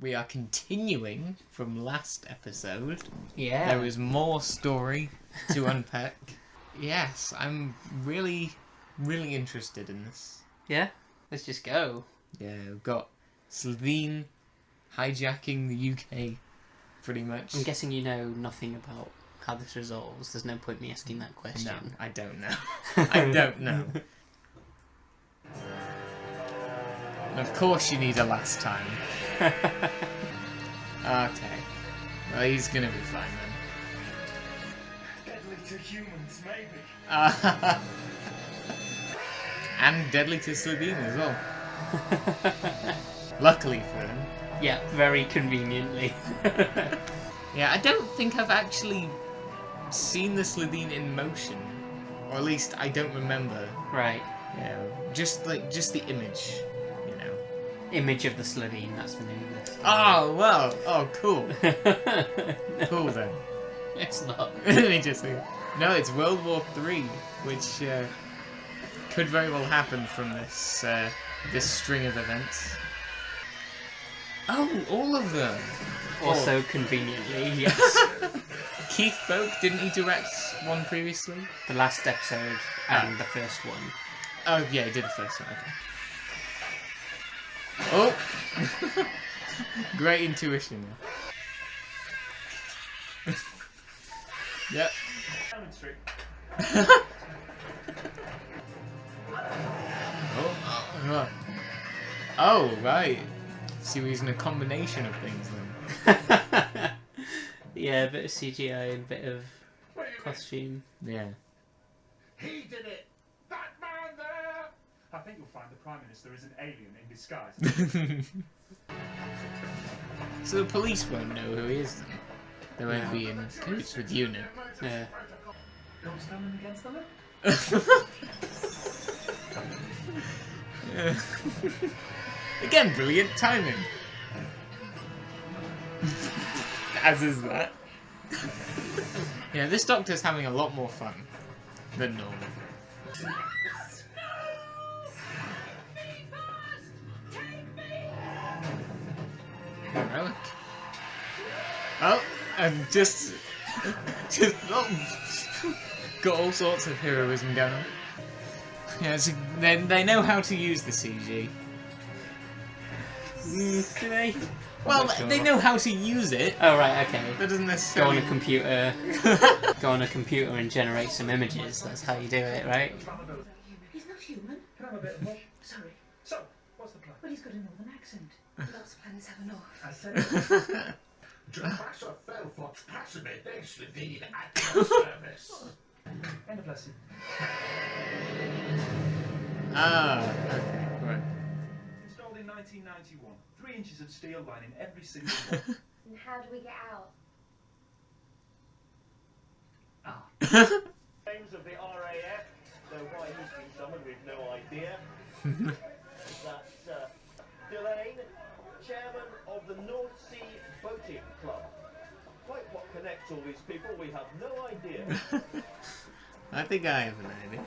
we are continuing from last episode. Yeah. There is more story to unpack. Yes, I'm really interested in this. Yeah? Let's just go. Yeah, we've got Slovene hijacking the UK, pretty much. I'm guessing you know nothing about how this resolves. There's no point me asking that question. No, I don't know. I don't know. And of course you need a last time. Okay. Well, he's gonna be fine then. Deadly to humans, maybe. And deadly to Slovene as well. Luckily for him. Yeah, very conveniently. Yeah, I don't think I've actually seen the Slovene in motion. Or at least I don't remember. Right. Yeah, just the image, you know. Image of the Slovene, that's the name of this. Oh, well. Oh, cool. No, Cool then. it's not. Let me just see. No, it's World War III, which could very well happen from this this string of events. Oh, all of them. Also conveniently, yes. Keith Boak, didn't he direct one previously? The last episode and the first one. Oh, yeah, he did the first one, okay. Oh! Great intuition. Yep. Oh, right. So we're using a combination of things then. Yeah, a bit of CGI and a bit of costume. Yeah. He did it! That man there! I think you'll find the Prime Minister is an alien in disguise. So the police won't know who he is then? They won't be in cahoots with UNIT. Yeah. Don't stand them against them? Again, brilliant timing. As is that. Yeah, this Doctor's having a lot more fun than normal. Heroic. Oh, and just got all sorts of heroism going on. Yeah, so they know how to use the CG. Do they? Well, Not sure. they know how to use it. Oh, right, okay. That doesn't Go necessarily... on a computer. Go on a computer and generate some images. That's how you do it, right? He's not human. Can I have a bit more? Sorry, So, what's the plan? but he's got a northern accent. Lots of planets have a north. I said Professor Felfox passing me thanks to the active service. end of lesson. Ah, okay, right. Installed in 1991. 3 inches of steel lining every single wall. And how do we get out? Names of the RAF, though why he's been summoned we've no idea. That's Delane, chairman of the North Sea Boating Club. Quite what connects all these people, we have no idea. I think I have an idea.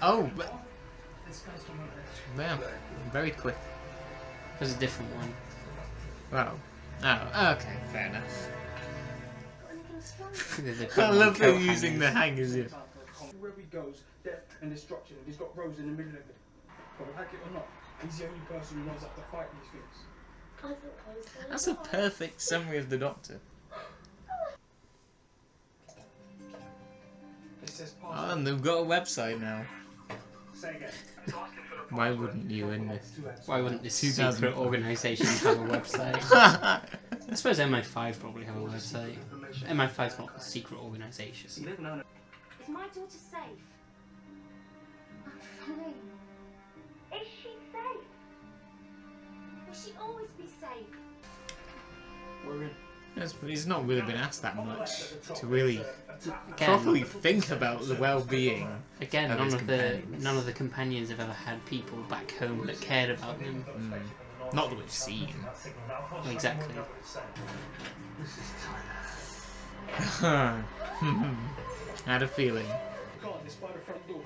Oh, but... Wow, very quick. There's a different one. Wow. Oh, okay, fair enough. They put I them on love them coat using the hangers. hangers, yeah. Wherever he goes, death and destruction, and he's got Rose in the middle of it. But like it or not, he's the only person who knows how to fight these things. I thought I was going That's a perfect summary of the Doctor. It says Oh, pass. and they've got a website now. Say again. Why wouldn't you in this? Why wouldn't this 2000. secret organisation have a website? I suppose MI5 probably have a website. MI5's not a secret organisation. Is my daughter safe? I'm fine. Is she safe? Will she always be safe? We're in. He's not really been asked that much to really Again, properly think about the well-being. again, of his companions. none of the companions have ever had people back home that cared about them. Not that we've seen. Exactly. I had a feeling. God, it's by the front door.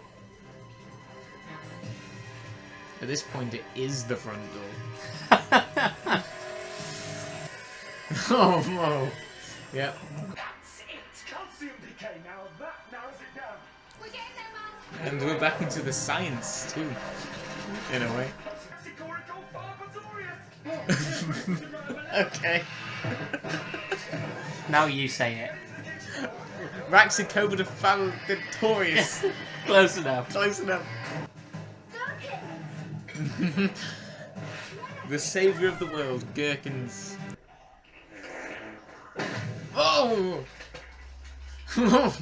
At this point, it is the front door. Oh, whoa. Yep. That's it! Calcium decay, now that narrows it down. We're getting there, Mum. And we're back into the science, too. In a way. Reactionaxicoricofallapatorious! Okay. Now you say it. Reactionaxicoricofallapatorious. Close enough. Close enough. Gherkins. The savior of the world, Gherkins. Oh! I felt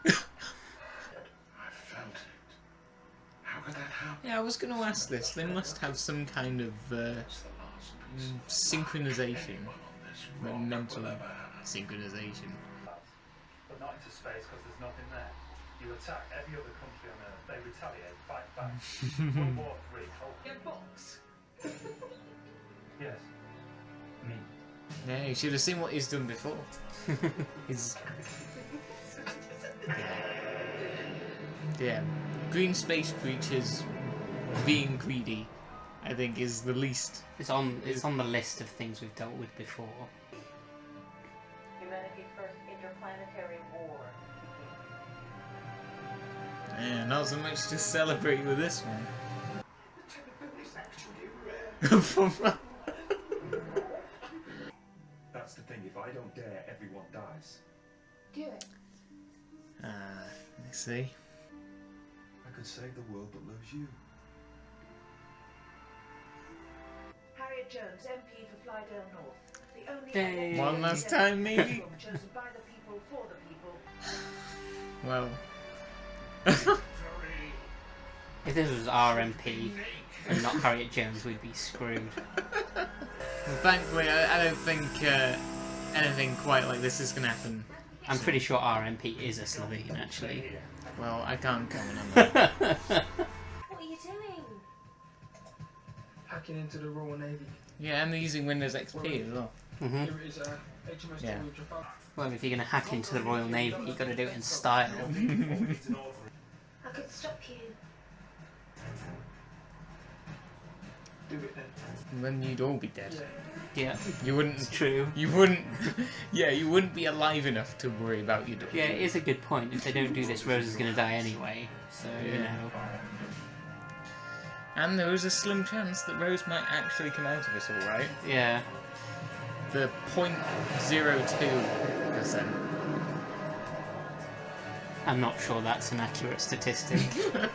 it. How could that happen? Yeah, I was going to ask this. They must have some kind of It's the last piece. synchronization. Wrong Mental will ever happen. synchronization. But not into space because there's nothing there. You attack every other country on Earth. They retaliate, fight back. World War III. Oh, get box. Yes. Me. Yeah, you should have seen what he's done before. He's... Yeah. Green space creatures being greedy, I think, is the least. It's on the list of things we've dealt with before. Humanity's first interplanetary war. Yeah, not so much to celebrate with this one. It's actually rare. That's the thing. If I don't dare, everyone dies. Do it. I see. I could save the world that loves you. Harriet Jones, MP for Flydale North. The only Yay. One last time, maybe? chosen by the people for the people. Well. If this was RMP and not Harriet Jones, we'd be screwed. Well, thankfully, I don't think anything quite like this is going to happen. I'm pretty sure RMP is a Slovene, actually. Well, I can't comment on that. What are you doing? Hacking into the Royal Navy. Yeah, and they're using Windows XP as well. Hmm. Here it is, HMS Yeah. Trafalgar. Well, if you're going to hack into the Royal Navy, you've got to do it in style. I could stop you. Do it then. Then you'd all be dead. Yeah. Yeah, You wouldn't. it's true. You wouldn't. Yeah, you wouldn't be alive enough to worry about you doing. Yeah, it is a good point. If they don't do this, Rose is going to die anyway. So, you Yeah. know. And there is a slim chance that Rose might actually come out of it all right. Yeah. The 0.02%. I'm not sure that's an accurate statistic. Wait, you can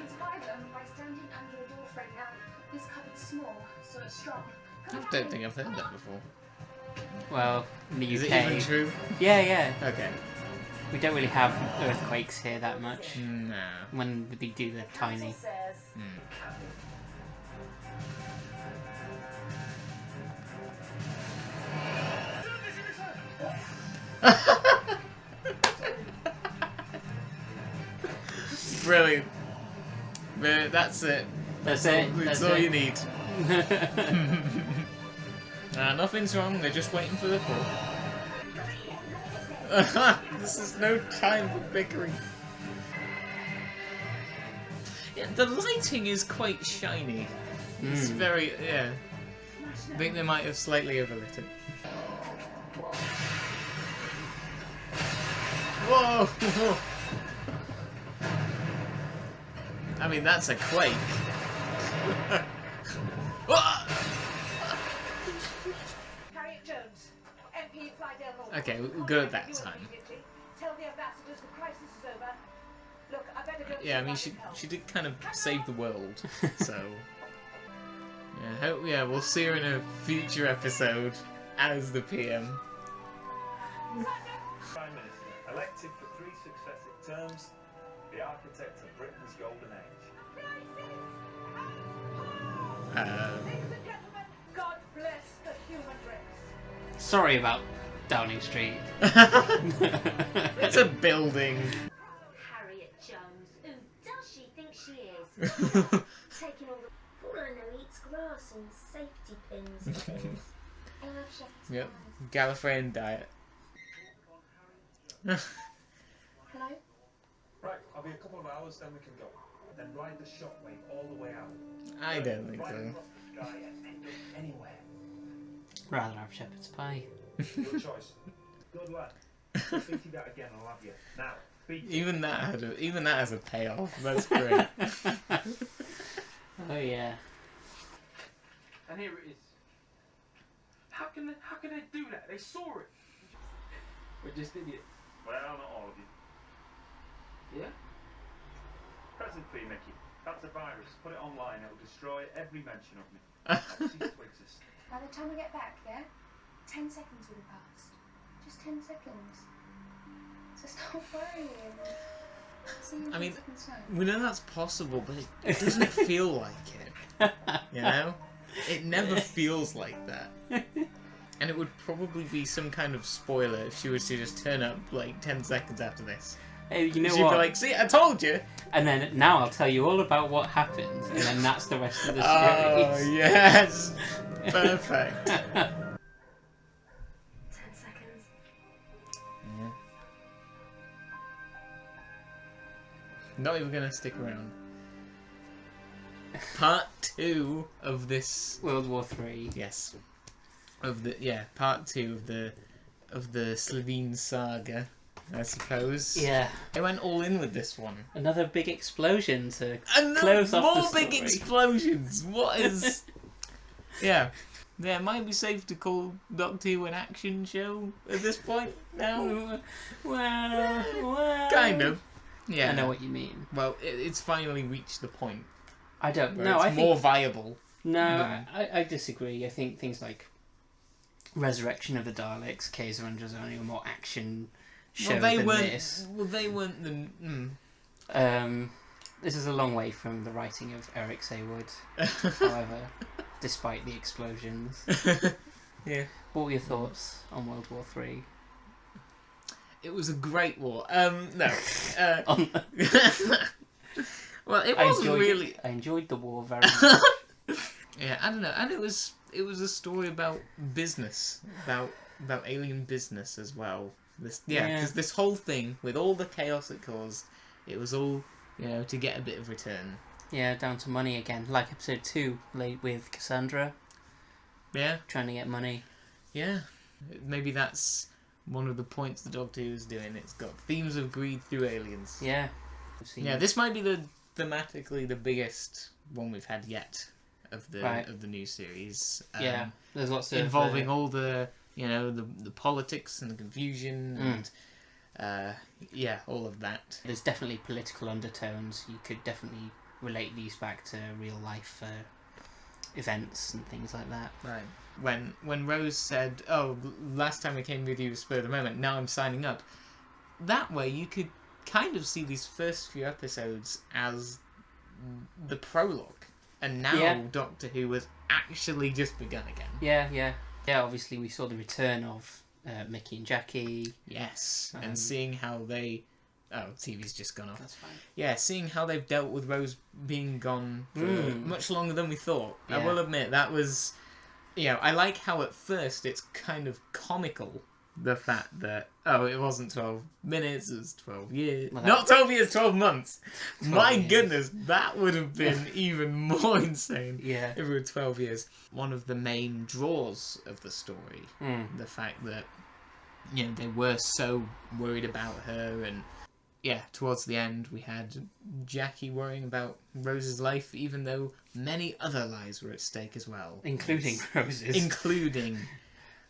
spy them by standing under a door frame. Now, this cupboard's small, so it's strong. I don't think I've heard that before. Well, in the Is UK. it even true? Yeah, yeah. Okay. We don't really have earthquakes here that much. Nah. When they do, they're tiny. Brilliant. But that's it. That's it. That's That's all it. you need. Nothing's wrong, they're just waiting for the call. This is no time for bickering. Yeah, the lighting is quite shiny. It's very, yeah. I think they might have slightly overlit it. Whoa! I mean, that's a quake. Harriet Jones, MP Flydale North. Okay, we're good at that time. Tell the ambassadors the crisis is over. Look, I better go. Yeah, I mean, she did kind of save the world, so yeah, we'll see her in a future episode as the PM. Prime Minister, elected for 3 successive terms, the architect of Britain's golden age. Ladies and gentlemen, God bless the human race. Sorry about Downing Street. It's a building. Harriet Jones. Who does she think she is? Taking all the... All I know eats grass and safety pins and things. I love chef's Yep, pies. Gallifreyan diet. Hello? Right, I'll be a couple of hours, then we can go. Then ride the shockwave all the way out. I don't think Right so. across the sky and end up anywhere. Rather have shepherd's pie. Your choice. Good lad. Speak to that again, I'll have you. Now, speak to Even that has a payoff. That's great. Oh yeah. And here it is. How can they do that? They saw it. We're just idiots. Well, not all of you. Yeah? Present for you, Mickey. That's a virus. Put it online. It'll destroy every mention of me. I'll cease to exist. By the time we get back, yeah? 10 seconds will have passed. Just 10 seconds. So stop worrying. See you in I mean, 10 seconds time. we know that's possible, but it doesn't feel like it. You know? It never feels like that. And it would probably be some kind of spoiler if she was to just turn up like 10 seconds after this. Hey, you know She'd what? be like, see, I told you! And then now I'll tell you all about what happened, and then that's the rest of the Oh, series. yes! Perfect. 10 seconds. Yeah. Not even gonna stick around. Part 2 of this. World War 3. Yes. Part 2 of the Slovene saga, I suppose. Yeah. I went all in with this one. Another big explosion to And close off the more big story. explosions. What is? Yeah. Yeah, it might be safe to call Doctor Who an action show at this point now. Well, Kind of. Yeah. I know what you mean. Well, it's finally reached the point I don't where know. it's I more think viable. no. Yeah. I disagree. I think things like Resurrection of the Daleks, K's Rangers are only a more action show Well, they than weren't. this. Well, they weren't the. This is a long way from the writing of Eric Saywood. However, despite the explosions, Yeah. what were your thoughts on World War 3? It was a great war. No. Well, it I wasn't enjoyed really. I enjoyed the war very much. Yeah, I don't know, and it was a story about business, about alien business as well. Yeah. Because this whole thing with all the chaos it caused, it was all to get a bit of return. Yeah, down to money again, like episode 2, late with Cassandra Yeah, trying to get money. yeah. Maybe that's one of the points the Doctor Who is doing. It's got themes of greed through aliens. Yeah, I've seen Yeah, this might be thematically the biggest one we've had yet of the new series. Yeah, there's lots of involving all the the politics and the confusion and all of that. There's definitely political undertones. You could definitely relate these back to real life events and things like that. Right. When Rose said, "Oh, last time I came with you was spur of the moment. Now I'm signing up." That way, you could kind of see these first few episodes as the prologue, and now Doctor Who has actually just begun again. Yeah. Obviously, we saw the return of Mickey and Jackie. Yes, and seeing how they. Oh, TV's just gone off. That's fine. Yeah, seeing how they've dealt with Rose being gone for much longer than we thought. I Yeah. will admit, that was... I like how at first it's kind of comical, the fact that, it wasn't 12 minutes, it was 12 years. Well, Not 12 years, 12 months! 12 My years. goodness, that would have been even more insane Yeah. if it were 12 years. One of the main draws of the story, Mm. the fact that, they were so worried about her and... Yeah, towards the end we had Jackie worrying about Rose's life, even though many other lives were at stake as well. Including Rose's.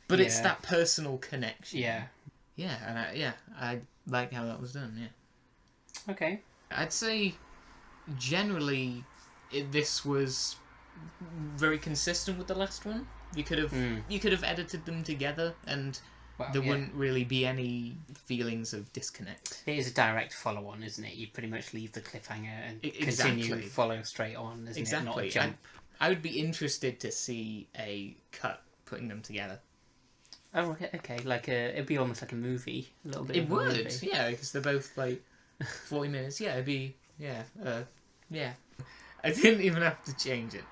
But it's Yeah. that personal connection. Yeah. Yeah, and I like how that was done, yeah. Okay. I'd say, generally, this was very consistent with the last one. You could have edited them together and... Well, there wouldn't really be any feelings of disconnect. It is a direct follow-on, isn't it? You pretty much leave the cliffhanger and Exactly. continue following straight on, isn't it? Not a Exactly. jump. I would be interested to see a cut putting them together. Oh, okay. Like it'd be almost like a movie, a little bit. It of a would, movie. yeah, because they're both like 40 minutes. Yeah, it'd be, yeah. I didn't even have to change it.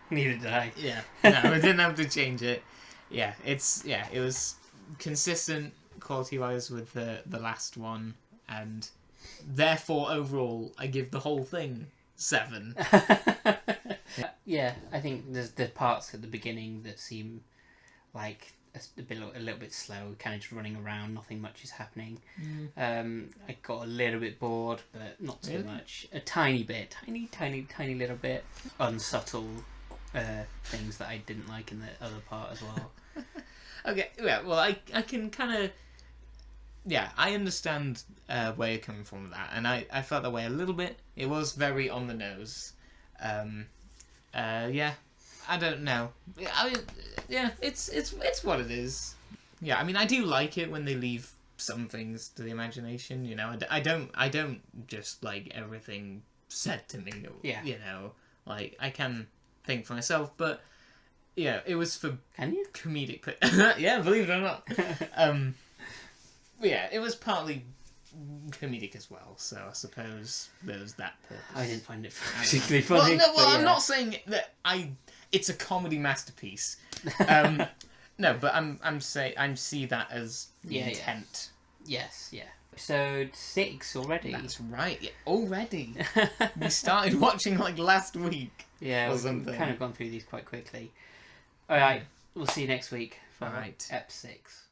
Neither did I. Yeah, no, I didn't have to change it. Yeah, it was consistent quality-wise with the last one, and therefore, overall, I give the whole thing 7. Yeah, I think there's the parts at the beginning that seem like a little bit slow, kind of just running around, nothing much is happening. I got a little bit bored, but not too much. A tiny bit, tiny little bit. Unsubtle things that I didn't like in the other part as well. Okay, yeah, well, I can kind of... Yeah, I understand where you're coming from with that, and I felt that way a little bit. It was very on the nose. Yeah, I don't know. I mean, yeah, it's what it is. Yeah, I mean, I do like it when they leave some things to the imagination. You know, I don't just like everything said to me. Yeah. You know, like I can think for myself, but yeah, it was for Can you? comedic. Yeah, believe it or not. Yeah, it was partly comedic as well, so I suppose there's that purpose. I didn't find it particularly funny. I'm not saying that it's a comedy masterpiece. No, but I'm saying I see that as the intent. Yes, yeah. Episode 6 already. That's right. Yeah, already. We started watching like last week. Yeah, we've kind of gone through these quite quickly. All right, we'll see you next week for All right. Ep 6.